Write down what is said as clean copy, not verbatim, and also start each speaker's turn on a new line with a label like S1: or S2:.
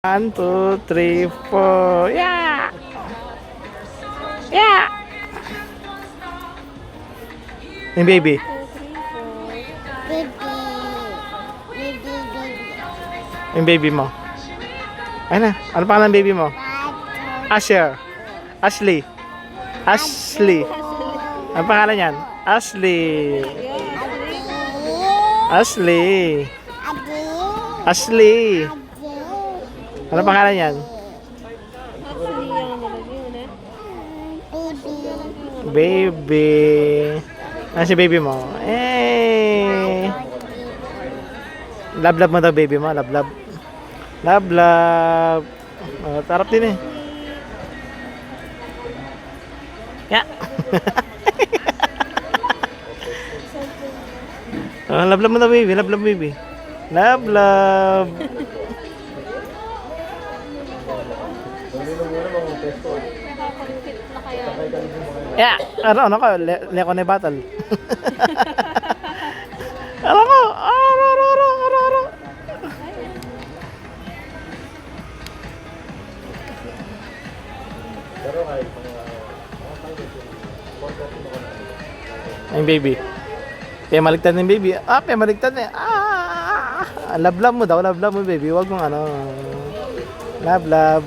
S1: 1, 2, 3, 4. Yeah! Yeah! Yung baby. Yung baby mo. Ayun na. Ano pangalan ng baby mo? Asher. Ashley. Ashley. Ano pangalan yan? Ashley. Ashley. Ashley. Ano pangalan yan? Baby. Ano si baby mo? Eh. Love mo daw baby mo. Love. Love. Oh, tarap din eh. Ya. Oh, love mo daw baby. Love baby. Love. Ya, ano ka? Leko na battle. Ano ko? Aro. Ay, baby. Kaya maligtad ng baby. Kaya maligtad na. Love mo daw. Love mo, baby. Huwag mong ano. Love.